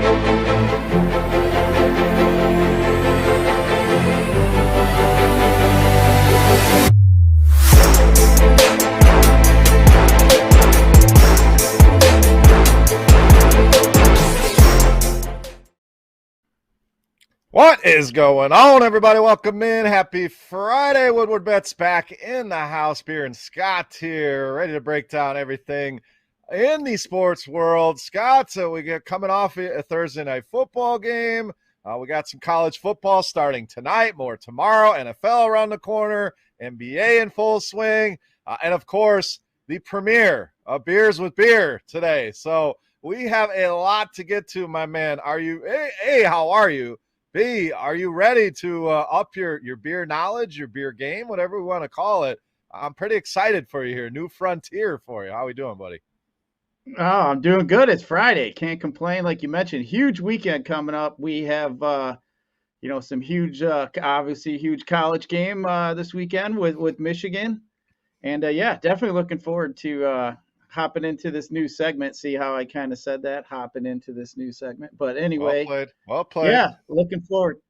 What is going on, everybody? Welcome in. Happy Friday. Woodward Bets back in the house. Beer and Scott here, ready to break down everything in the sports world. Scott, so we get coming off a Thursday night football game. We got some college football starting tonight, more tomorrow, NFL around the corner, NBA in full swing, and of course, the premiere of Beers with Beer today. So we have a lot to get to, my man. Are you, A, how are you? B, are you ready to up your beer knowledge, your beer game, whatever we want to call it? I'm pretty excited for you here. New frontier for you. How we doing, buddy? Oh, I'm doing good. It's Friday. Can't complain. Like you mentioned, huge weekend coming up. We have, some huge, obviously huge college game this weekend with Michigan. And definitely looking forward to hopping into this new segment. See how I kind of said that, hopping into this new segment. But anyway, well played. Yeah, looking forward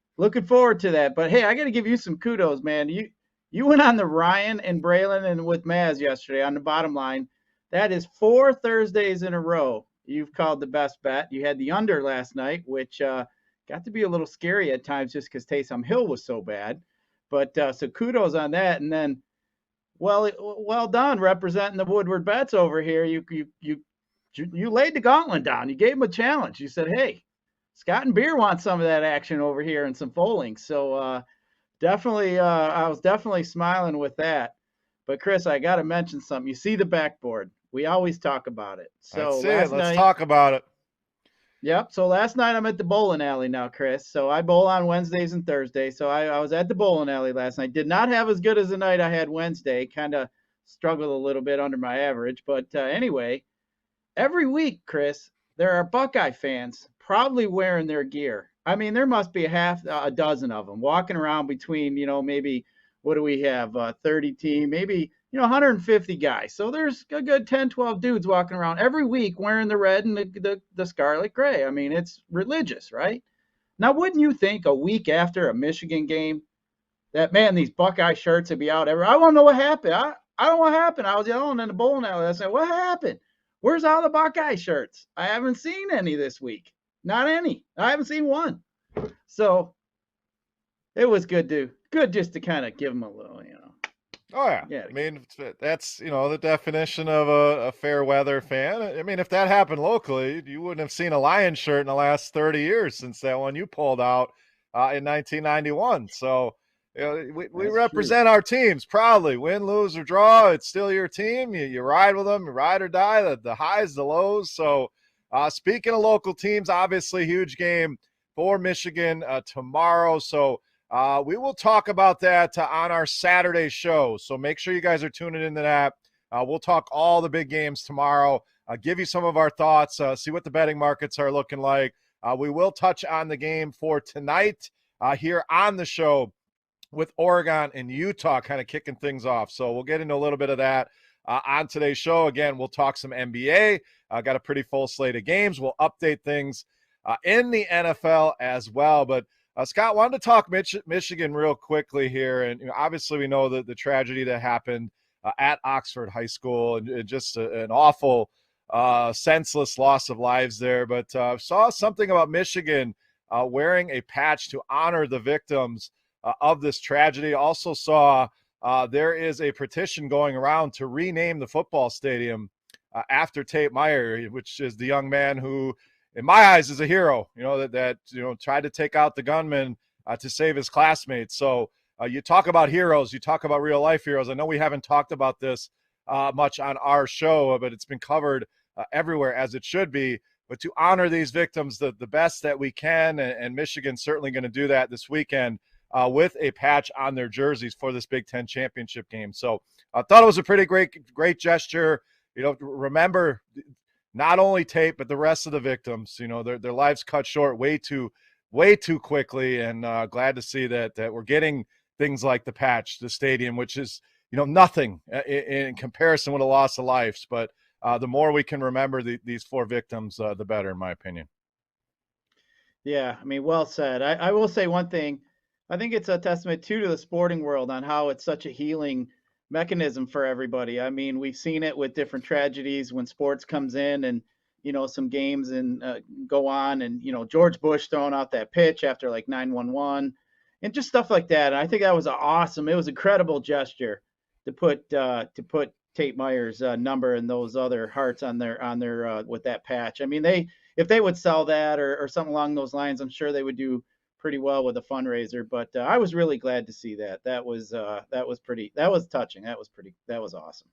to that. But hey, I got to give you some kudos, man. You went on the Ryan and Braylon and with Maz yesterday on the bottom line. That is 4 Thursdays in a row you've called the best bet. You had the under last night, which got to be a little scary at times just because Taysom Hill was so bad. But so kudos on that. And then, well done representing the Woodward Bets over here. You laid the gauntlet down. You gave him a challenge. You said, hey, Scott and Beer want some of that action over here and some foaling. So definitely, I was definitely smiling with that. But Chris, I got to mention something. You see the backboard. We always talk about it. So let's talk about it. Yep. So last night I'm at the bowling alley now, Chris. So I bowl on Wednesdays and Thursdays. So I was at the bowling alley last night. Did not have as good as the night I had Wednesday. Kind of struggled a little bit under my average. But anyway, every week, Chris, there are Buckeye fans probably wearing their gear. I mean, there must be a dozen of them walking around between, maybe, what do we have, 30 team, maybe, 150 guys. So there's a good 10, 12 dudes walking around every week wearing the red and the scarlet gray. I mean, it's religious, right? Now, wouldn't you think a week after a Michigan game that, man, these Buckeye shirts would be out everywhere? I want to know what happened. I don't know what happened. I was yelling in the bowling alley. I said, what happened? Where's all the Buckeye shirts? I haven't seen any this week. Not any. I haven't seen one. So it was good just to kind of give them a little, Oh, yeah. I mean, that's, the definition of a fair weather fan. I mean, if that happened locally, you wouldn't have seen a Lions shirt in the last 30 years since that one you pulled out in 1991. So, we represent our teams proudly. Win, lose, or draw, it's still your team. You ride with them, you ride or die, the highs, the lows. So, speaking of local teams, obviously huge game for Michigan tomorrow. So we will talk about that on our Saturday show. So make sure you guys are tuning into that. We'll talk all the big games tomorrow, give you some of our thoughts, see what the betting markets are looking like. We will touch on the game for tonight here on the show with Oregon and Utah kind of kicking things off. So we'll get into a little bit of that on today's show. Again, we'll talk some NBA. Got a pretty full slate of games. We'll update things in the NFL as well. But Scott, wanted to talk Michigan real quickly here. And obviously we know the tragedy that happened at Oxford High School and just an awful, senseless loss of lives there. But saw something about Michigan wearing a patch to honor the victims of this tragedy. Also saw there is a petition going around to rename the football stadium after Tate Myre, which is the young man who, in my eyes, is a hero, that tried to take out the gunman to save his classmates. So you talk about heroes, you talk about real life heroes. I know we haven't talked about this much on our show, but it's been covered everywhere as it should be. But to honor these victims the best that we can, and Michigan's certainly going to do that this weekend with a patch on their jerseys for this Big Ten championship game. So I thought it was a pretty great gesture. Remember not only Tate, but the rest of the victims, their lives cut short way too quickly. And glad to see that we're getting things like the patch, the stadium, which is, nothing in comparison with a loss of lives. But the more we can remember these 4 victims, the better, in my opinion. Yeah, I mean, well said. I will say one thing. I think it's a testament too to the sporting world on how it's such a healing mechanism for everybody. I mean, we've seen it with different tragedies when sports comes in and some games and go on, and George Bush throwing out that pitch after like 911 and just stuff like that. And I think that was awesome. It was a credible gesture to put Tate Myre's number and those other hearts on their with that patch. I mean, if they would sell that or something along those lines, I'm sure they would do pretty well with a fundraiser. But I was really glad to see that. That was touching. That was awesome.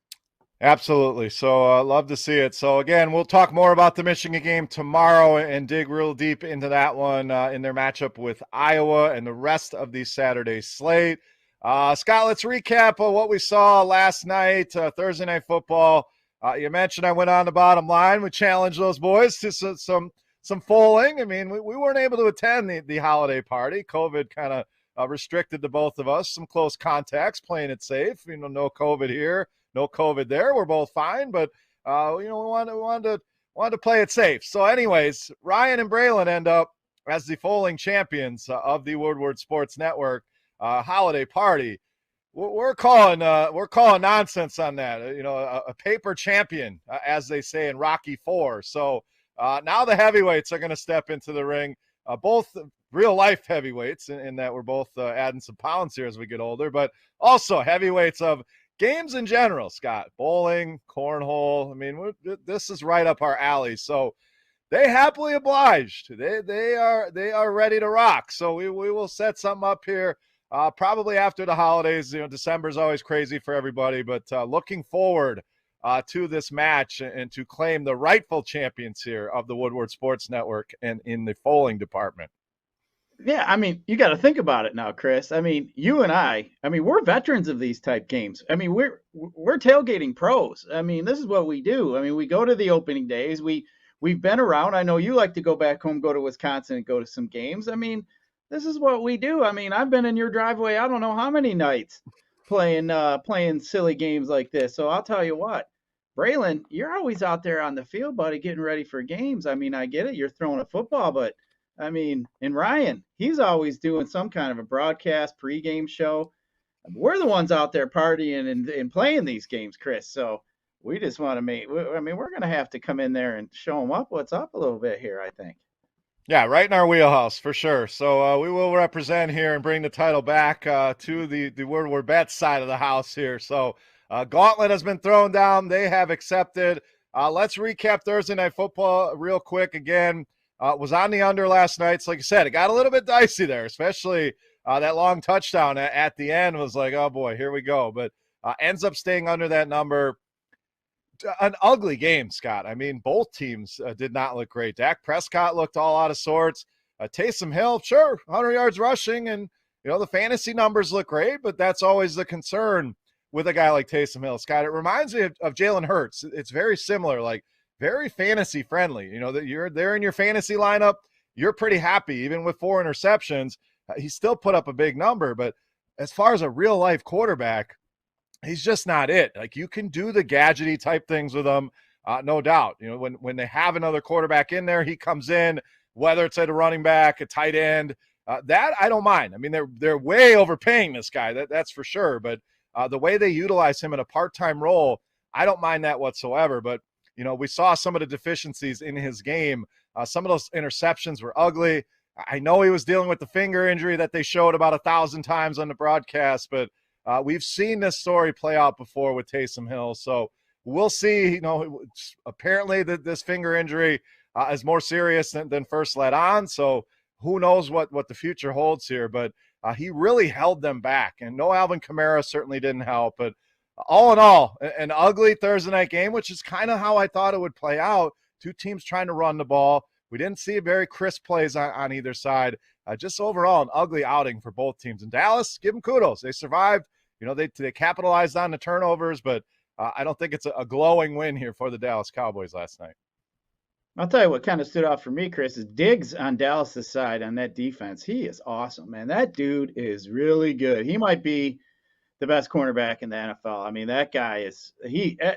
Absolutely. So love to see it. So again, we'll talk more about the Michigan game tomorrow and dig real deep into that one in their matchup with Iowa and the rest of the Saturday slate. Scott, let's recap what we saw last night, Thursday Night Football. You mentioned I went on the bottom line. We challenged those boys to some foaling. I mean, we weren't able to attend the holiday party. COVID kind of restricted the both of us. Some close contacts, playing it safe. No COVID here. No COVID there. We're both fine, but we wanted to play it safe. So, anyways, Ryan and Braylon end up as the foaling champions of the Woodward Sports Network holiday party. We're calling nonsense on that. A paper champion, as they say in Rocky IV. So now the heavyweights are going to step into the ring. Both real life heavyweights, in that we're both adding some pounds here as we get older, but also heavyweights of games in general, Scott. Bowling, cornhole. I mean, this is right up our alley. So they happily obliged. They are ready to rock. So we will set something up here probably after the holidays. December is always crazy for everybody, but looking forward to this match and to claim the rightful champions here of the Woodward Sports Network and in the foaling department. Yeah, I mean, you got to think about it now, Chris. I mean, you and I mean, we're veterans of these type games. I mean, we're tailgating pros. I mean, this is what we do. I mean, we go to the opening days. We've been around. I know you like to go back home, go to Wisconsin, and go to some games. I mean, this is what we do. I mean, I've been in your driveway, I don't know how many nights playing silly games like this. So I'll tell you what, Braylon, you're always out there on the field, buddy, getting ready for games. I mean, I get it. You're throwing a football, but I mean, and Ryan, he's always doing some kind of a broadcast pregame show. We're the ones out there partying and playing these games, Chris. So we just want to we're going to have to come in there and show them what's up a little bit here, I think. Yeah, right in our wheelhouse for sure. So we will represent here and bring the title back to the Woodward Bets side of the house here. So gauntlet has been thrown down. They have accepted. Let's recap Thursday Night Football real quick again. Was on the under last night. So like I said, it got a little bit dicey there, especially that long touchdown at the end was like, oh boy, here we go. But ends up staying under that number. An ugly game, Scott. I mean, both teams did not look great. Dak Prescott looked all out of sorts. Taysom Hill, sure, 100 yards rushing, and the fantasy numbers look great, but that's always the concern with a guy like Taysom Hill, Scott. It reminds me of Jalen Hurts. It's very similar, like very fantasy friendly. That you're there in your fantasy lineup, you're pretty happy, even with 4 interceptions. He still put up a big number, but as far as a real life quarterback, he's just not it. Like, you can do the gadgety type things with him, no doubt. When they have another quarterback in there, he comes in, whether it's at a running back, a tight end, that I don't mind. I mean, they're way overpaying this guy, that's for sure. But the way they utilize him in a part-time role, I don't mind that whatsoever. But we saw some of the deficiencies in his game. Some of those interceptions were ugly. I know he was dealing with the finger injury that they showed about 1,000 times on the broadcast, but we've seen this story play out before with Taysom Hill. So we'll see. Apparently this finger injury is more serious than first let on. So who knows what the future holds here. But he really held them back. And no Alvin Kamara certainly didn't help. But all in all, an ugly Thursday night game, which is kind of how I thought it would play out. Two teams trying to run the ball. We didn't see very crisp plays on either side. Just overall, an ugly outing for both teams. And Dallas, give them kudos. They survived. They capitalized on the turnovers, but I don't think it's a glowing win here for the Dallas Cowboys last night. I'll tell you what kind of stood out for me, Chris, is Diggs on Dallas's side on that defense. He is awesome, man. That dude is really good. He might be the best cornerback in the NFL. I mean, that guy is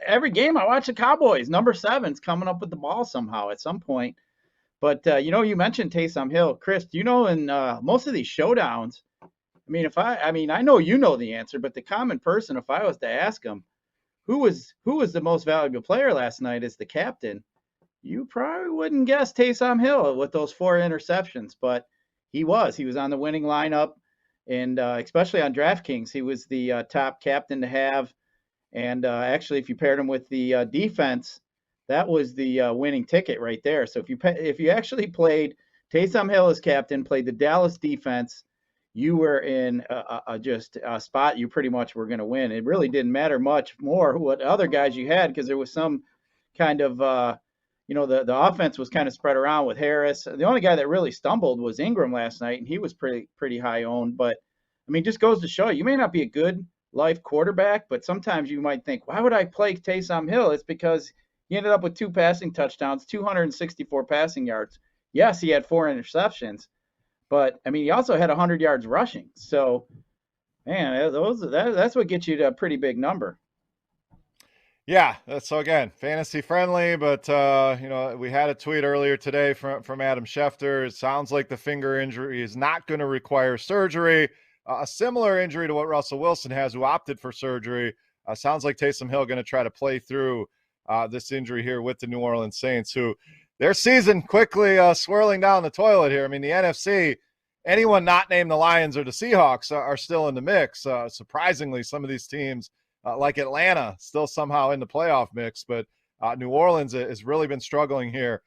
every game I watch the Cowboys, number 7's coming up with the ball somehow at some point. But, you mentioned Taysom Hill. Chris, do you know in most of these showdowns, I know you know the answer, but the common person, if I was to ask him, who was the most valuable player last night as the captain, you probably wouldn't guess Taysom Hill with those 4 interceptions, but he was on the winning lineup, and especially on DraftKings, he was the top captain to have. And actually, if you paired him with the defense, that was the winning ticket right there. So if you actually played Taysom Hill as captain, played the Dallas defense, you were in a spot you pretty much were going to win. It really didn't matter much more what other guys you had, because there was some kind of the offense was kind of spread around with Harris. The only guy that really stumbled was Ingram last night, and he was pretty high owned. But just goes to show you may not be a good life quarterback, but sometimes you might think, why would I play Taysom Hill? It's because he ended up with 2 passing touchdowns, 264 passing yards. Yes, he had 4 interceptions, but he also had 100 yards rushing. So, man, that's what gets you to a pretty big number. Yeah, so again, fantasy friendly, but we had a tweet earlier today from Adam Schefter. It sounds like the finger injury is not going to require surgery. A similar injury to what Russell Wilson has, who opted for surgery. Sounds like Taysom Hill going to try to play through this injury here with the New Orleans Saints, who their season quickly swirling down the toilet here. The NFC, anyone not named the Lions or the Seahawks are still in the mix. Surprisingly, some of these teams like Atlanta still somehow in the playoff mix, but New Orleans has really been struggling here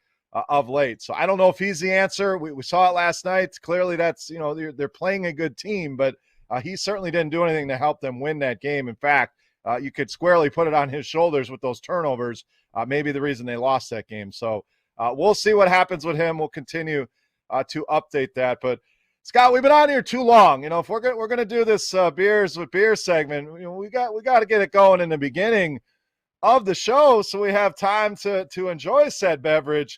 of late. So I don't know if he's the answer. We saw it last night. Clearly that's, they're playing a good team, but he certainly didn't do anything to help them win that game. In fact, you could squarely put it on his shoulders with those turnovers, maybe the reason they lost that game. So we'll see what happens with him. We'll continue to update that. But Scott, we've been on here too long. If we're gonna do this beers with beer segment, we got to get it going in the beginning of the show so we have time to enjoy said beverage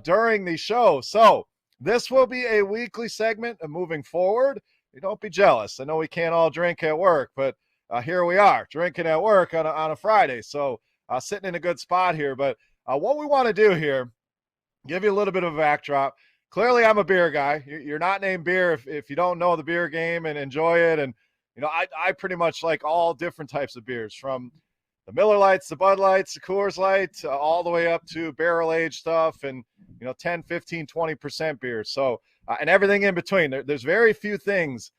during the show. So this will be a weekly segment moving forward. Don't be jealous. I know we can't all drink at work, but here we are drinking at work on a Friday. So sitting in a good spot here. But what we want to do here, give you a little bit of a backdrop. Clearly, I'm a beer guy. You're not named beer if you don't know the beer game and enjoy it. And, I pretty much like all different types of beers, from the Miller Lights, the Bud Lights, the Coors Light, all the way up to barrel-aged stuff and, 10, 15, 20% beers. So, and everything in between. There's very few things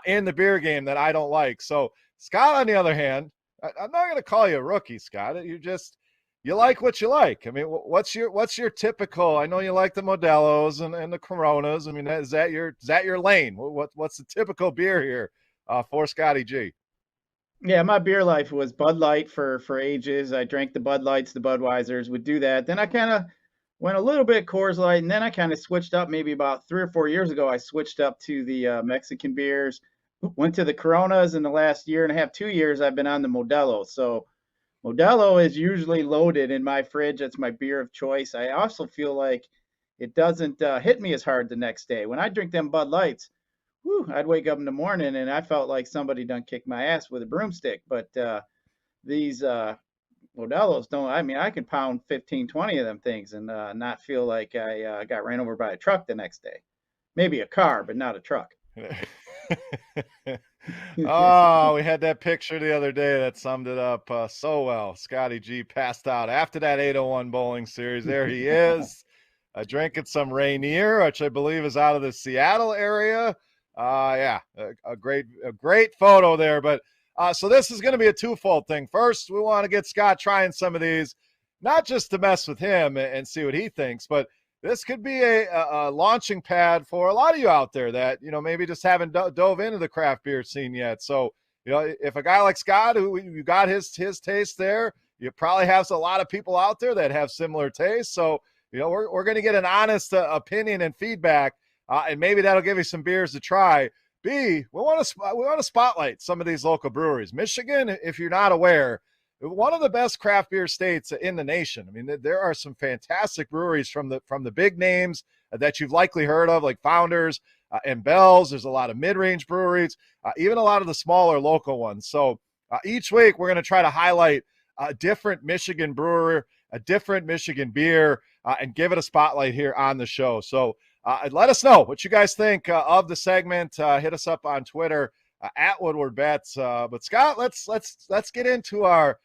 in the beer game that I don't like. So, Scott, on the other hand, I'm not going to call you a rookie, Scott. You like what you like. What's your typical? I know you like the Modelo's and the Coronas. Is that your lane? What's the typical beer here for Scotty G? Yeah, my beer life was Bud Light for ages. I drank the Bud Lights, the Budweisers, would do that. Then I kind of went a little bit Coors Light, and then I kind of switched up. Maybe about 3 or 4 years ago, I switched up to the Mexican beers. Went to the Coronas. In the last year and a half, 2 years, I've been on the Modelo. So Modelo is usually loaded in my fridge. That's my beer of choice. I also feel like it doesn't hit me as hard the next day. When I drink them Bud Lights, I'd wake up in the morning and I felt like somebody done kicked my ass with a broomstick. But these Modelos don't. I can pound 15, 20 of them things and not feel like I got ran over by a truck the next day. Maybe a car, but not a truck. Oh, we had that picture the other day that summed it up so well. Scotty G passed out after that 801 bowling series. There he is, drinking some Rainier, which I believe is out of the Seattle area. A great photo there. But so this is going to be a twofold thing. First, we want to get Scott trying some of these, not just to mess with him and see what he thinks, but this could be a launching pad for a lot of you out there that, maybe just haven't dove into the craft beer scene yet. So, if a guy like Scott, who you got his taste there, you probably have a lot of people out there that have similar tastes. So, we're going to get an honest opinion and feedback, and maybe that'll give you some beers to try. B, we want to spotlight some of these local breweries. Michigan, if you're not aware, one of the best craft beer states in the nation. There are some fantastic breweries from the big names that you've likely heard of, like Founders and Bell's. There's a lot of mid-range breweries, even a lot of the smaller local ones. So each week we're going to try to highlight a different Michigan brewer a different Michigan beer and give it a spotlight here on the show. So let us know what you guys think of the segment. Hit us up on Twitter at Woodward Bets. But Scott, let's get into our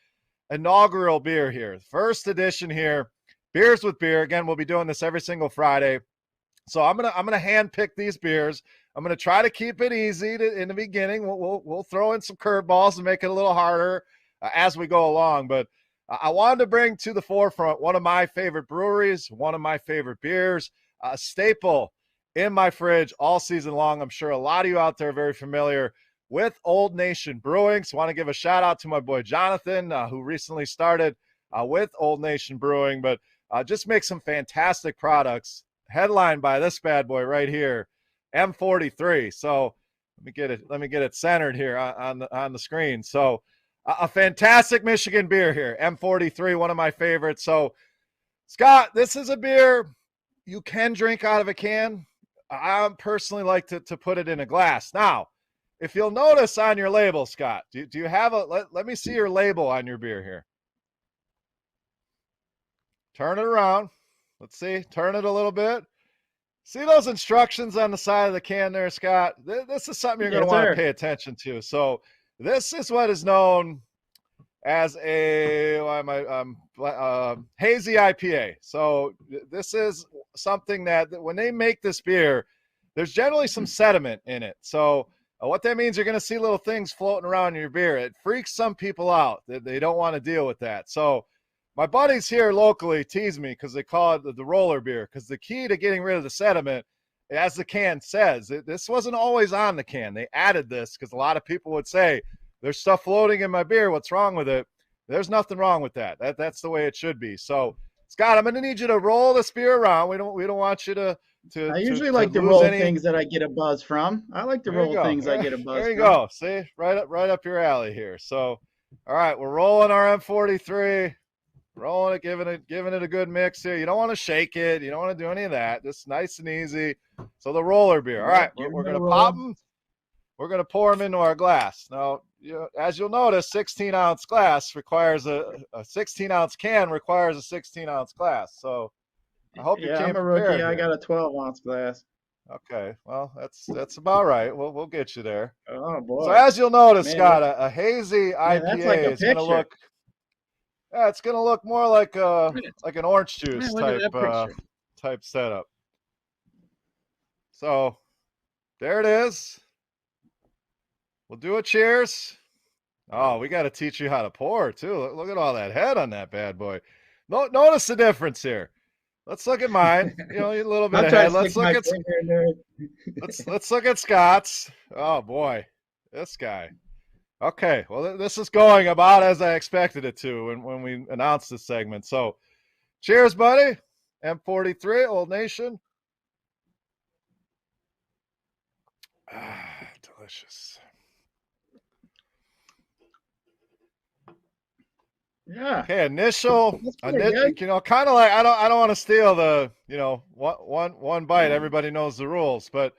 inaugural beer here. First edition here, Beers with Beer. Again, we'll be doing this every single Friday. So I'm gonna hand pick these beers. I'm gonna try to keep it easy in the beginning. We'll throw in some curveballs and make it a little harder as we go along. But I wanted to bring to the forefront one of my favorite breweries, one of my favorite beers, a staple in my fridge all season long. I'm sure a lot of you out there are very familiar with Old Nation Brewing. So I want to give a shout out to my boy Jonathan, who recently started with Old Nation Brewing, but just make some fantastic products. Headlined by this bad boy right here, M43. So let me get it centered here on the screen. So a fantastic Michigan beer here, M43, one of my favorites. So Scott, this is a beer you can drink out of a can. I personally like to put it in a glass. Now, if you'll notice on your label, Scott, do you have let me see your label on your beer here. Turn it around. Let's see. Turn it a little bit. See those instructions on the side of the can there, Scott? This is something you're going to want to pay attention to. So this is what is known as a hazy IPA. So this is something that when they make this beer, there's generally some sediment in it. So what that means, you're going to see little things floating around in your beer. It freaks some people out. They don't want to deal with that. So my buddies here locally tease me because they call it the roller beer, because the key to getting rid of the sediment, as the can says, this wasn't always on the can. They added this because a lot of people would say, there's stuff floating in my beer. What's wrong with it? There's nothing wrong with that. That's the way it should be. So, Scott, I'm going to need you to roll this beer around. We don't want you to I usually like to roll things that I get a buzz from. I like to roll things I get a buzz from. There you go. See, right up your alley here. So, all right, we're rolling our M43. Rolling it, giving it a good mix here. You don't want to shake it. You don't want to do any of that. Just nice and easy. So the roller beer. All right, we're going to pop them. We're going to pour them into our glass. Now, as you'll notice, 16-ounce glass requires a 16-ounce can requires a 16-ounce glass. So I hope you came I'm a rookie. I got a 12-ounce glass. Okay, well, that's about right. We'll get you there. Oh, boy. So as you'll notice, Scott, a hazy IPA is going to look – yeah, it's going to look more like an orange juice type setup. So there it is. We'll do a cheers. Oh, we got to teach you how to pour too. Look at all that head on that bad boy. Notice the difference here. Let's look at mine. A little bit of head. Let's look at Scott's. Oh boy, this guy. Okay, well, this is going about as I expected it to when we announced this segment. So, cheers, buddy. M43, Old Nation. Delicious. Yeah. Okay, initial, kind of like I don't want to steal the, one bite. Everybody knows the rules, but.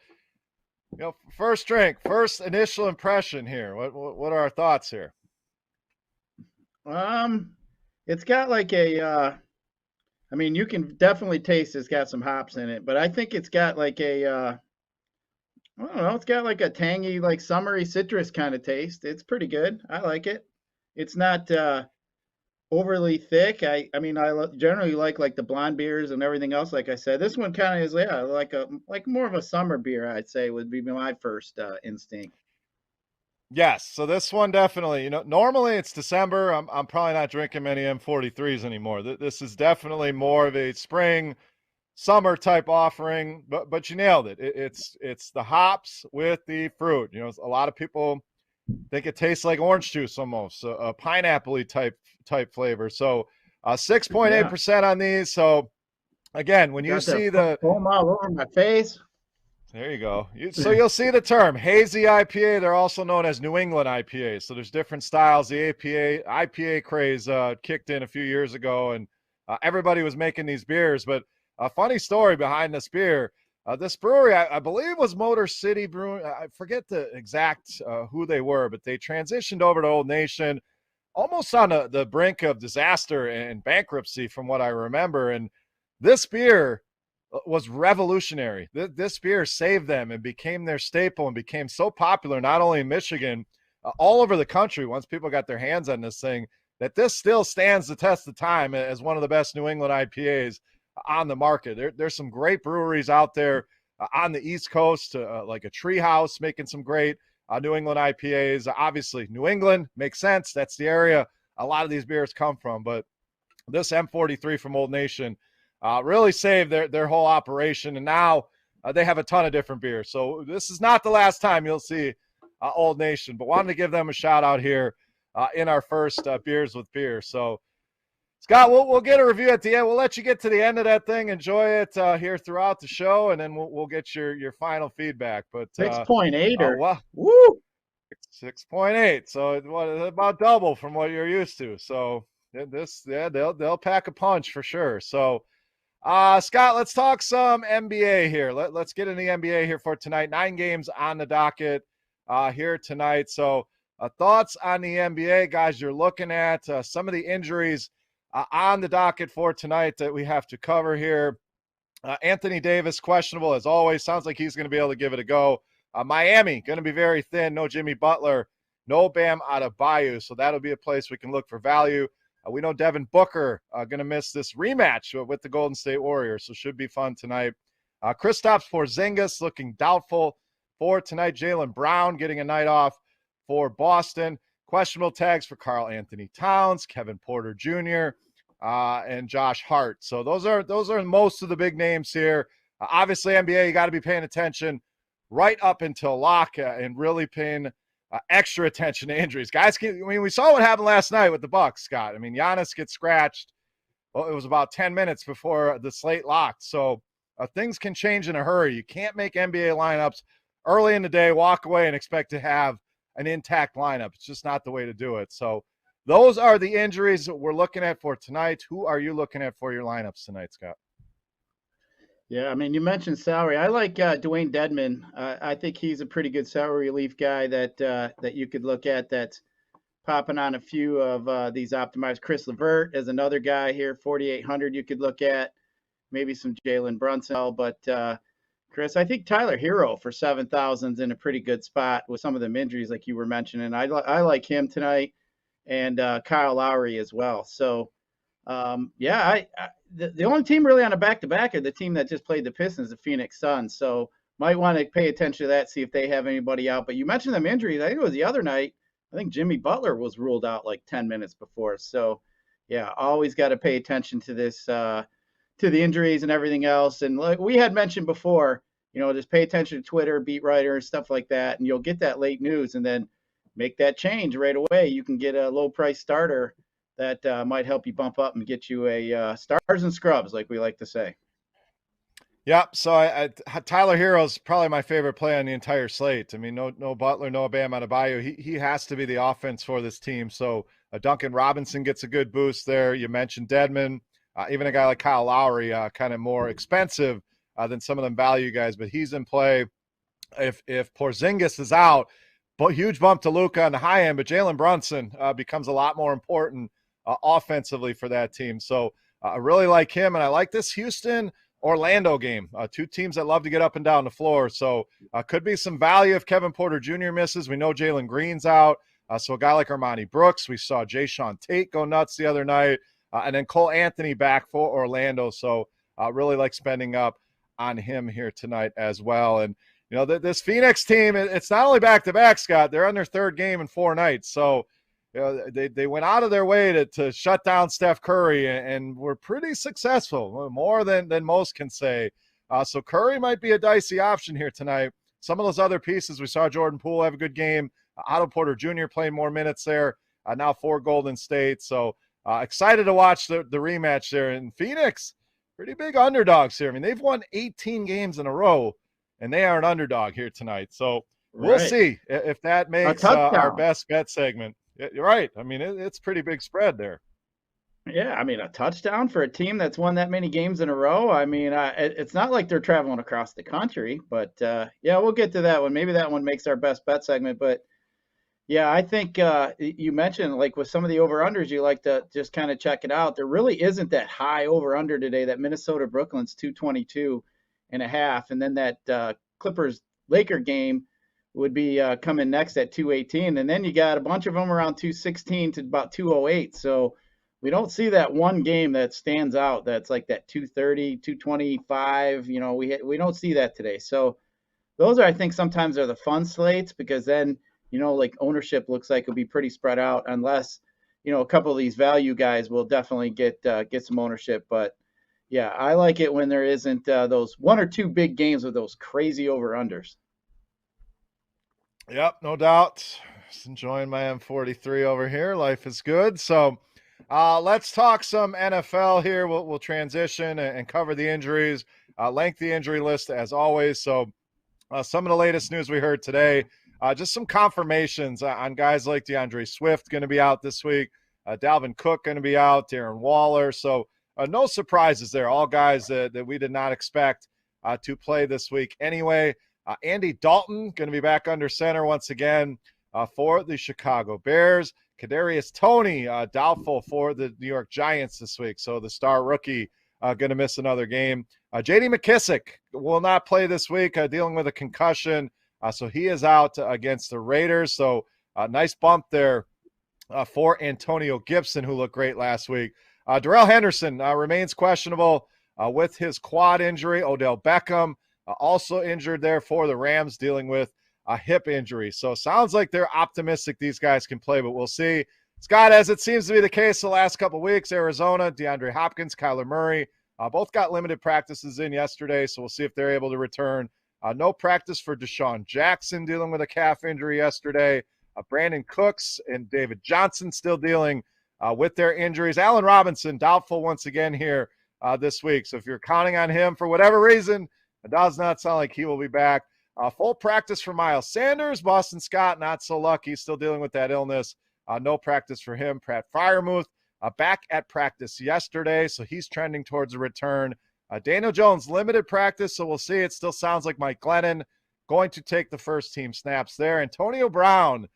First drink, first initial impression here. What are our thoughts here? It's got like a, you can definitely taste it's got some hops in it, but I think it's got like a, I don't know, it's got like a tangy, like summery citrus kind of taste. It's pretty good. I like it. It's not overly thick. I generally like the blonde beers and everything else. Like I said, this one kind of is like more of a summer beer. I'd say would be my first instinct. Yes, so this one definitely. Normally it's December. I'm probably not drinking many M43s anymore. This is definitely more of a spring, summer type offering. But you nailed it. It's the hops with the fruit. A lot of people think it tastes like orange juice almost, a pineapple-y type flavor. So 6.8% on these. So again, when you see the foam all over my face. There you go. So you'll see the term hazy IPA. They're also known as New England IPA. So there's different styles. The IPA craze kicked in a few years ago, and everybody was making these beers. But a funny story behind this beer. This brewery, I believe, was Motor City Brewing. I forget the exact who they were, but they transitioned over to Old Nation. almost on the brink of disaster and bankruptcy from what I remember. And this beer was revolutionary. This beer saved them and became their staple and became so popular, not only in Michigan, all over the country once people got their hands on this thing, that this still stands the test of time as one of the best New England IPAs on the market. There's some great breweries out there on the East Coast, like a Treehouse making some great New England IPAs. Obviously, New England makes sense. That's the area a lot of these beers come from. But this M43 from Old Nation really saved their whole operation. And now they have a ton of different beers. So this is not the last time you'll see Old Nation. But wanted to give them a shout out here in our first Beers with Beer. So, Scott, we'll get a review at the end. We'll let you get to the end of that thing. Enjoy it here throughout the show, and then we'll get your final feedback. But 6.8 or well, woo, 6.8. So about double from what you're used to. So they'll pack a punch for sure. So, Scott, let's talk some NBA here. Let's get in the NBA here for tonight. 9 games on the docket here tonight. So, thoughts on the NBA, guys? You're looking at some of the injuries on the docket for tonight that we have to cover here. Anthony Davis, questionable as always. Sounds like he's going to be able to give it a go. Miami, going to be very thin. No Jimmy Butler. No Bam Adebayo. So that'll be a place we can look for value. We know Devin Booker going to miss this rematch with the Golden State Warriors. So should be fun tonight. Kristaps Porzingis looking doubtful for tonight. Jaylen Brown getting a night off for Boston. Questionable tags for Karl Anthony Towns, Kevin Porter Jr., and Josh Hart. So those are most of the big names here. Obviously, NBA, you got to be paying attention right up until lock and really paying extra attention to injuries. Guys, we saw what happened last night with the Bucks, Scott. I mean, Giannis gets scratched. Well, it was about 10 minutes before the slate locked. So things can change in a hurry. You can't make NBA lineups early in the day, walk away, and expect to have an intact lineup. It's just not the way to do it. So those are the injuries that we're looking at for tonight. Who are you looking at for your lineups tonight, Scott? Yeah, I mean, you mentioned salary. I like Dwayne Dedmon. I think he's a pretty good salary relief guy that you could look at that's popping on a few of these optimized. Chris LeVert is another guy here, 4,800 you could look at. Maybe some Jalen Brunson. But, Chris, I think Tyler Hero for 7,000 is in a pretty good spot with some of them injuries like you were mentioning. I like him tonight, and Kyle Lowry as well. So, the only team really on a back-to-back are the team that just played the Pistons, the Phoenix Suns. So might want to pay attention to that, see if they have anybody out. But you mentioned them injuries. I think it was the other night. I think Jimmy Butler was ruled out like 10 minutes before. So, yeah, always got to pay attention to this, to the injuries and everything else. And like we had mentioned before, just pay attention to Twitter, beat writers, stuff like that, and you'll get that late news and then make that change right away. You can get a low-price starter that might help you bump up and get you a stars and scrubs, like we like to say. Yeah, so Tyler Hero's probably my favorite play on the entire slate. I mean, no Butler, no Bam Adebayo. He has to be the offense for this team. So Duncan Robinson gets a good boost there. You mentioned Dedmon. Even a guy like Kyle Lowry, kind of more expensive than some of them value guys, but he's in play. If Porzingis is out, but huge bump to Luka on the high end, but Jalen Brunson becomes a lot more important offensively for that team. So I really like him, and I like this Houston-Orlando game. Two teams that love to get up and down the floor. So could be some value if Kevin Porter Jr. misses. We know Jalen Green's out. So a guy like Armani Brooks, we saw Gyiraszin Tate go nuts the other night. And then Cole Anthony back for Orlando. So really like spending up on him here tonight as well. And, this Phoenix team, it's not only back-to-back, Scott. They're on their third game in 4 nights. So, they went out of their way to shut down Steph Curry and were pretty successful, more than most can say. So Curry might be a dicey option here tonight. Some of those other pieces, we saw Jordan Poole have a good game. Otto Porter Jr. playing more minutes there, now for Golden State. So excited to watch the rematch there. In Phoenix, pretty big underdogs here. I mean, they've won 18 games in a row, and they are an underdog here tonight. So we'll see if that makes our best bet segment. You're right. I mean, it's pretty big spread there. Yeah, I mean, a touchdown for a team that's won that many games in a row. I mean, it's not like they're traveling across the country, but we'll get to that one. Maybe that one makes our best bet segment. But Yeah, I think you mentioned like with some of the over-unders, you like to just kind of check it out. There really isn't that high over-under today. That Minnesota Brooklyn's 222 and a half, and then that Clippers Laker game would be coming next at 218, and then you got a bunch of them around 216 to about 208. So we don't see that one game that stands out. That's like that 230, 225. You know, we don't see that today. So those are, I think, sometimes are the fun slates because then, like ownership looks like it'll be pretty spread out unless, a couple of these value guys will definitely get some ownership. But yeah, I like it when there isn't those one or two big games with those crazy over unders. Yep, no doubt. Just enjoying my M43 over here. Life is good. So let's talk some NFL here. We'll transition and cover the injuries, lengthy injury list as always. So some of the latest news we heard today, just some confirmations on guys like DeAndre Swift going to be out this week, Dalvin Cook going to be out, Darren Waller. So no surprises there. All guys that we did not expect to play this week anyway. Andy Dalton going to be back under center once again for the Chicago Bears. Kadarius Toney doubtful for the New York Giants this week. So the star rookie going to miss another game. J.D. McKissic will not play this week, dealing with a concussion. So he is out against the Raiders. So nice bump there for Antonio Gibson, who looked great last week. Darrell Henderson remains questionable with his quad injury. Odell Beckham also injured there for the Rams, dealing with a hip injury. So sounds like they're optimistic these guys can play, but we'll see. Scott, as it seems to be the case the last couple of weeks, Arizona, DeAndre Hopkins, Kyler Murray, both got limited practices in yesterday, so we'll see if they're able to return. No practice for Deshaun Jackson, dealing with a calf injury yesterday. Brandon Cooks and David Johnson still dealing with their injuries. Allen Robinson, doubtful once again here this week. So if you're counting on him for whatever reason, it does not sound like he will be back. Full practice for Miles Sanders. Boston Scott, not so lucky, still dealing with that illness. No practice for him. Pat Freiermuth back at practice yesterday, so he's trending towards a return. Daniel Jones, limited practice, so we'll see. It still sounds like Mike Glennon going to take the first team snaps there. Antonio Brown,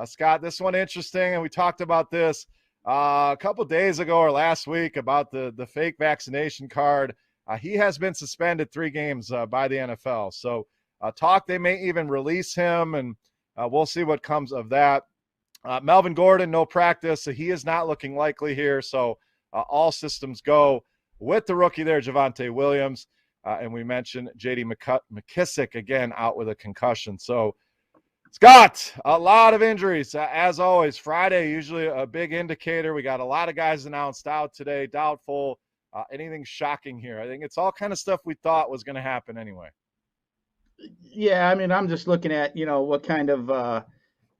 Scott, this one interesting, and we talked about this a couple days ago or last week about the fake vaccination card. He has been suspended 3 games by the NFL. So talk they may even release him, and we'll see what comes of that. Melvin Gordon, no practice, so he is not looking likely here. So all systems go with the rookie there, Javonte Williams. And we mentioned J.D. McKissic, again, out with a concussion. So, Scott, a lot of injuries. As always, Friday, usually a big indicator. We got a lot of guys announced out today, doubtful. Anything shocking here? I think it's all kind of stuff we thought was going to happen anyway. Yeah, I mean, I'm just looking at, what kind of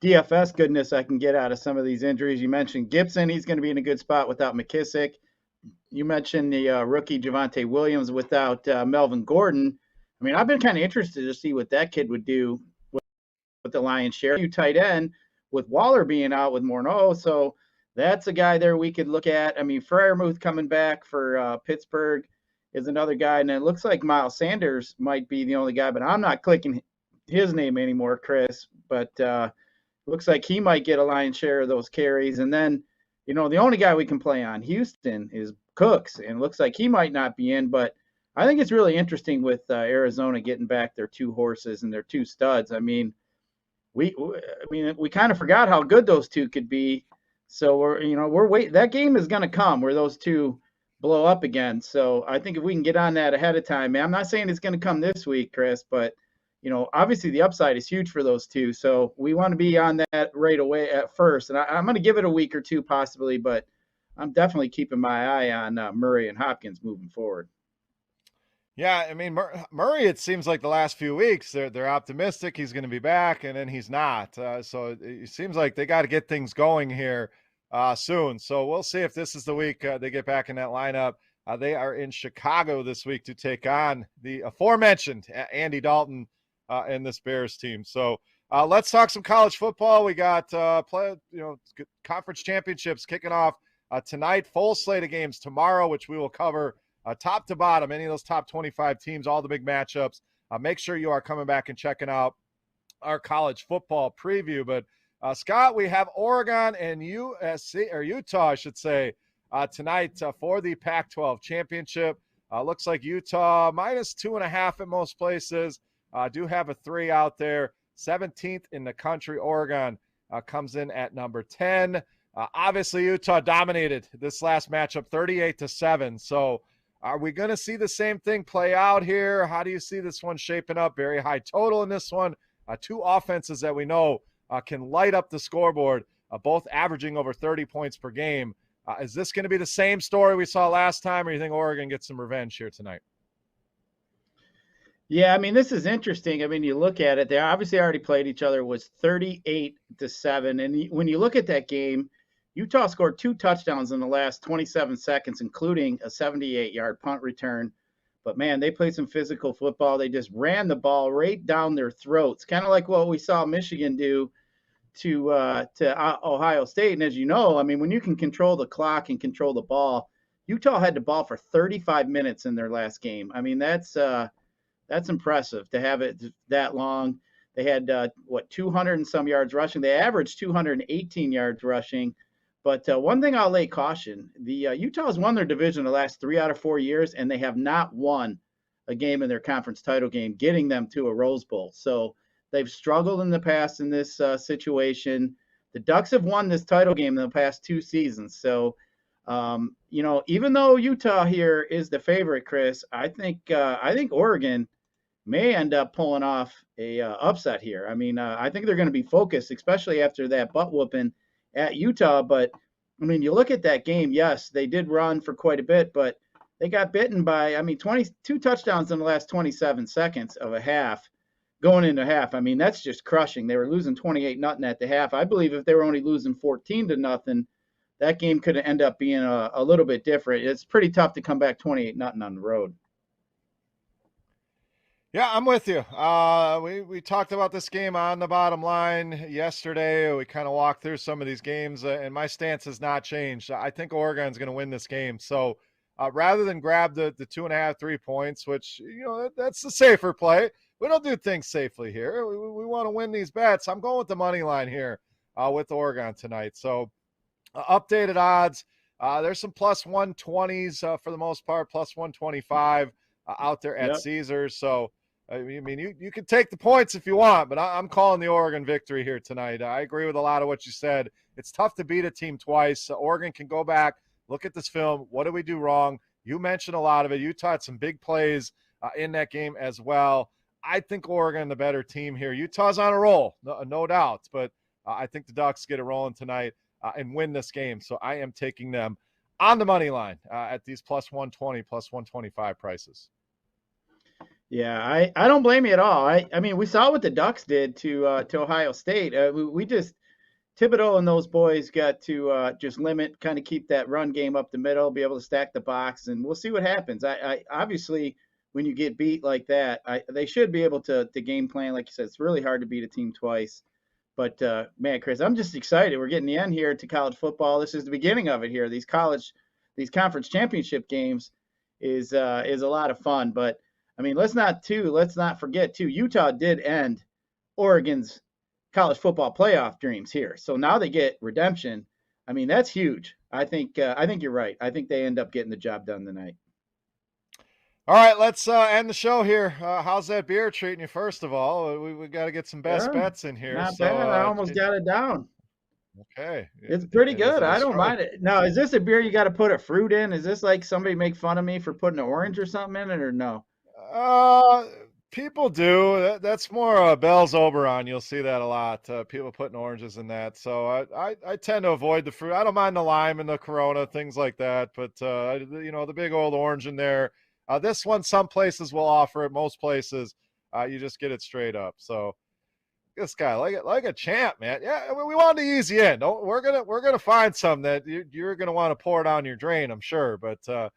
DFS goodness I can get out of some of these injuries. You mentioned Gibson. He's going to be in a good spot without McKissic. You mentioned the rookie Javonte Williams without Melvin Gordon. I mean, I've been kind of interested to see what that kid would do with the Lions share. You tight end with Waller being out with Morneau. So that's a guy there we could look at. I mean, Freiermuth coming back for Pittsburgh is another guy. And it looks like Miles Sanders might be the only guy, but I'm not clicking his name anymore, Chris. But looks like he might get a lion's share of those carries. And then, the only guy we can play on Houston is Cooks, and looks like he might not be in. But I think it's really interesting with Arizona getting back their 2 horses and their 2 studs. I mean, we kind of forgot how good those 2 could be. So we're waiting. That game is going to come where those 2 blow up again. So I think if we can get on that ahead of time, man, I'm not saying it's going to come this week, Chris, but obviously the upside is huge for those 2. So we want to be on that right away at first. And I'm going to give it a week or 2 possibly, but I'm definitely keeping my eye on Murray and Hopkins moving forward. Yeah, I mean, Murray, it seems like the last few weeks, they're optimistic he's going to be back, and then he's not. So it seems like they got to get things going here soon. So we'll see if this is the week they get back in that lineup. They are in Chicago this week to take on the aforementioned Andy Dalton and this Bears team. So let's talk some college football. We got conference championships kicking off tonight. Full slate of games tomorrow, which we will cover top to bottom, any of those top 25 teams, all the big matchups. Make sure you are coming back and checking out our college football preview. But Scott, we have Oregon and USC, or Utah, I should say, tonight for the Pac-12 championship. Looks like Utah minus 2.5 at most places. Do have a 3 out there. 17th in the country. Oregon comes in at number 10. Obviously, Utah dominated this last matchup 38-7. So are we going to see the same thing play out here? How do you see this one shaping up? Very high total in this one. Two offenses that we know can light up the scoreboard, both averaging over 30 points per game. Is this going to be the same story we saw last time, or do you think Oregon gets some revenge here tonight? Yeah, I mean, this is interesting. I mean, you look at it, they obviously already played each other. It was 38-7. And when you look at that game, Utah scored 2 touchdowns in the last 27 seconds, including a 78-yard punt return. But, man, they played some physical football. They just ran the ball right down their throats, kind of like what we saw Michigan do to Ohio State. And as you know, I mean, when you can control the clock and control the ball, Utah had the ball for 35 minutes in their last game. I mean, that's impressive to have it that long. They had, 200 and some yards rushing. They averaged 218 yards rushing. But one thing I'll lay caution, the Utah's won their division the last 3 out of 4 years, and they have not won a game in their conference title game, getting them to a Rose Bowl. So they've struggled in the past in this situation. The Ducks have won this title game in the past 2 seasons. So, even though Utah here is the favorite, Chris, I think Oregon may end up pulling off a upset here. I mean, I think they're going to be focused, especially after that butt whooping at Utah. But I mean, you look at that game, yes, they did run for quite a bit, but they got bitten by, 22 touchdowns in the last 27 seconds of a half going into half. I mean, that's just crushing. They were losing 28-0 at the half. I believe if they were only losing 14-0, that game could end up being a little bit different. It's pretty tough to come back 28-0 on the road. Yeah, I'm with you. We talked about this game on the bottom line yesterday. We kind of walked through some of these games, and my stance has not changed. I think Oregon's going to win this game. So rather than grab the 2.5, 3 points, which, that's the safer play. We don't do things safely here. We want to win these bets. I'm going with the money line here with Oregon tonight. So updated odds. There's some plus 120s for the most part, plus 125 out there at Caesars. So, I mean, you can take the points if you want, but I'm calling the Oregon victory here tonight. I agree with a lot of what you said. It's tough to beat a team twice. Oregon can go back, look at this film. What did we do wrong? You mentioned a lot of it. Utah had some big plays in that game as well. I think Oregon the better team here. Utah's on a roll, no doubt, but I think the Ducks get it rolling tonight and win this game. So I am taking them on the money line at these plus 120, plus 125 prices. Yeah, I don't blame you at all. I mean, we saw what the Ducks did to Ohio State. We just Thibodeau and those boys got to just limit, kind of keep that run game up the middle, be able to stack the box, and we'll see what happens. I obviously, when you get beat like that, they should be able to game plan. Like you said, it's really hard to beat a team twice. But man, Chris, I'm just excited. We're getting the end here to college football. This is the beginning of it here. These conference championship games is a lot of fun. But I mean, let's not forget too. Utah did end Oregon's college football playoff dreams here, so now they get redemption. I mean, that's huge. I think you're right. I think they end up getting the job done tonight. All right, let's end the show here. How's that beer treating you? First of all, we got to get some best bets in here. Not bad. I almost got it down. Okay, it's pretty good. I don't mind it. Now, is this a beer you got to put a fruit in? Is this like somebody make fun of me for putting an orange or something in it, or no? People do. That's more Bell's Oberon. You'll see that a lot. People putting oranges in that. So I tend to avoid the fruit. I don't mind the lime and the Corona, things like that. But the big old orange in there. This one, some places will offer it. Most places, you just get it straight up. So this guy, like a champ, man. Yeah, we want the easy end. We're gonna find some that you're gonna want to pour down your drain, I'm sure. But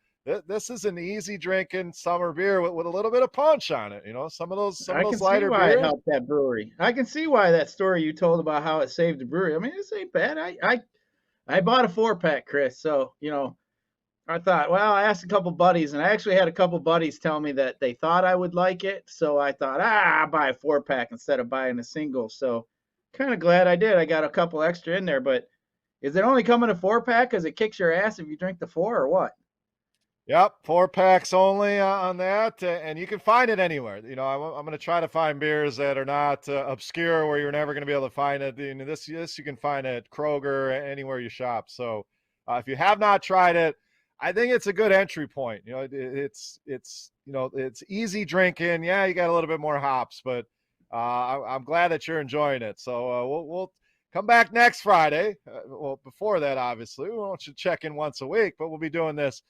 this is an easy drinking summer beer with a little bit of punch on it. Some of those lighter beers. I can see why it helped that brewery. I can see why that story you told about how it saved the brewery. I mean, this ain't bad. I bought a 4-pack, Chris. So, I thought, well, I asked a couple buddies, and I actually had a couple buddies tell me that they thought I would like it. So I thought, I'll buy a 4-pack instead of buying a single. So Kind of glad I did. I got a couple extra in there, but is it only coming a 4-pack because it kicks your ass if you drink the 4 or what? Yep, 4 packs only on that, and you can find it anywhere. I'm going to try to find beers that are not obscure, where you're never going to be able to find it. This you can find at Kroger, anywhere you shop. So if you have not tried it, I think it's a good entry point. It's easy drinking. Yeah, you got a little bit more hops, but I'm glad that you're enjoying it. So we'll come back next Friday. Well, before that, obviously, we want you to check in once a week, but we'll be doing this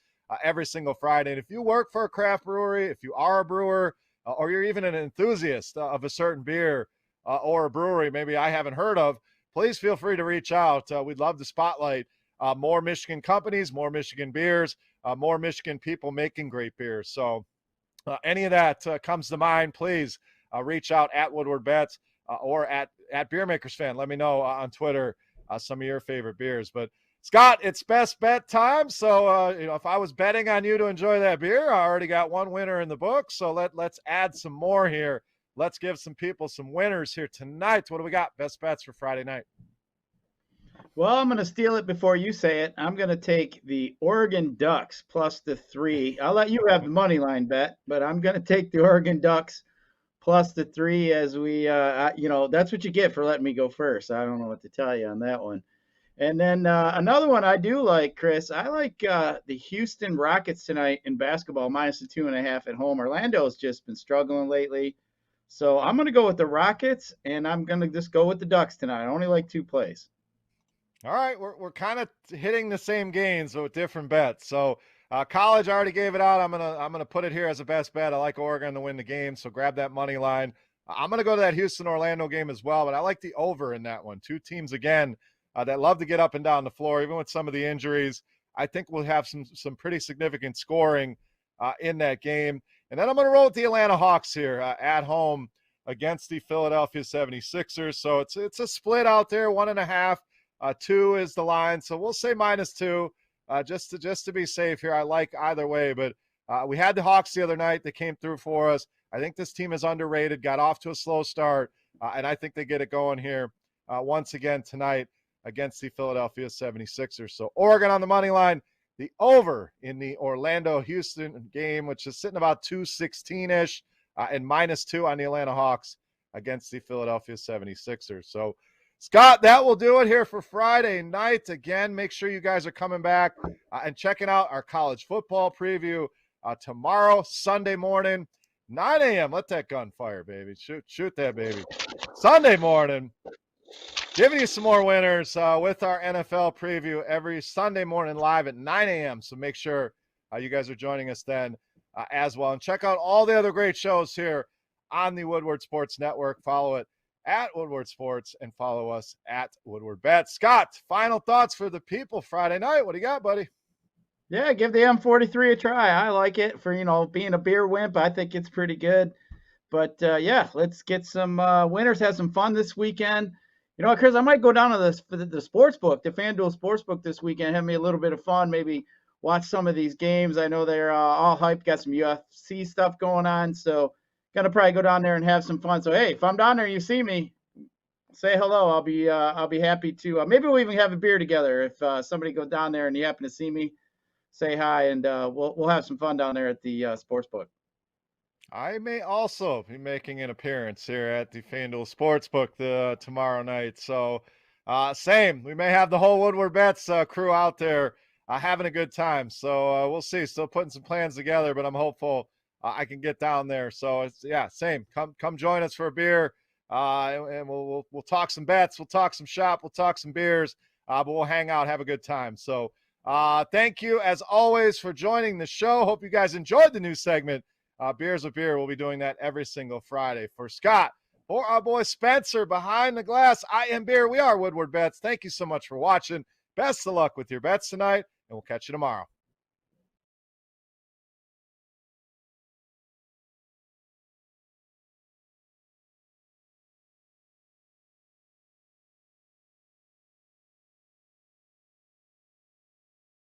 every single Friday. And if you work for a craft brewery, if you are a brewer, or you're even an enthusiast of a certain beer or a brewery maybe I haven't heard of, please feel free to reach out. We'd love to spotlight more Michigan companies, more Michigan beers, more Michigan people making great beers. So any of that comes to mind, please reach out at Woodward Bets or at Beer Makers Fan. Let me know on Twitter some of your favorite beers. But Scott, it's best bet time. So, if I was betting on you to enjoy that beer, I already got one winner in the book. So let's add some more here. Let's give some people some winners here tonight. What do we got? Best bets for Friday night. Well, I'm going to steal it before you say it. I'm going to take the Oregon Ducks plus the 3. I'll let you have the money line bet, but I'm going to take the Oregon Ducks plus the 3 as we, that's what you get for letting me go first. I don't know what to tell you on that one. And then another one I do like, Chris, I like the Houston Rockets tonight in basketball, minus the 2.5 at home. Orlando's just been struggling lately. So I'm going to go with the Rockets, and I'm going to just go with the Ducks tonight. I only like 2 plays. All right, we're kind of hitting the same games with different bets. So college, I already gave it out. I'm gonna put it here as a best bet. I like Oregon to win the game, so grab that money line. I'm gonna go to that Houston Orlando game as well, but I like the over in that one. Two teams again that love to get up and down the floor, even with some of the injuries. I think we'll have some pretty significant scoring in that game. And then I'm gonna roll with the Atlanta Hawks here at home against the Philadelphia 76ers. So it's a split out there, 1.5. 2 is the line, so we'll say -2 just to be safe here. I like either way, but we had the Hawks the other night. They came through for us. I think this team is underrated, got off to a slow start, and I think they get it going here once again tonight against the Philadelphia 76ers. So Oregon on the money line, the over in the Orlando-Houston game, which is sitting about 216-ish, and -2 on the Atlanta Hawks against the Philadelphia 76ers. So Scott, that will do it here for Friday night. Again, make sure you guys are coming back and checking out our college football preview tomorrow, Sunday morning, 9 a.m. Let that gun fire, baby. Shoot that, baby. Sunday morning, giving you some more winners with our NFL preview every Sunday morning live at 9 a.m. So make sure you guys are joining us then as well. And check out all the other great shows here on the Woodward Sports Network. Follow it at Woodward Sports and follow us at Woodward Bets. Scott, final thoughts for the people Friday night. What do you got, buddy? Yeah, give the M43 a try. I like it for, being a beer wimp. I think it's pretty good. But yeah, let's get some winners, have some fun this weekend. Chris, I might go down to the sports book, the FanDuel Sportsbook this weekend, have me a little bit of fun, maybe watch some of these games. I know they're all hyped, got some UFC stuff going on, so gonna probably go down there and have some fun. So hey, if I'm down there and you see me, say hello. I'll be happy to. Maybe we'll even have a beer together. If somebody goes down there and you happen to see me, say hi, and we'll have some fun down there at the sports book. I may also be making an appearance here at the FanDuel Sportsbook tomorrow night. So same. We may have the whole Woodward Bets crew out there having a good time. So we'll see. Still putting some plans together, but I'm hopeful I can get down there. So it's same. Come join us for a beer, and we'll talk some bets. We'll talk some shop. We'll talk some beers. But we'll hang out, have a good time. So thank you as always for joining the show. Hope you guys enjoyed the new segment. Beers with Beer. We'll be doing that every single Friday. For Scott, for our boy Spencer behind the glass, I am Beer. We are Woodward Bets. Thank you so much for watching. Best of luck with your bets tonight, and we'll catch you tomorrow.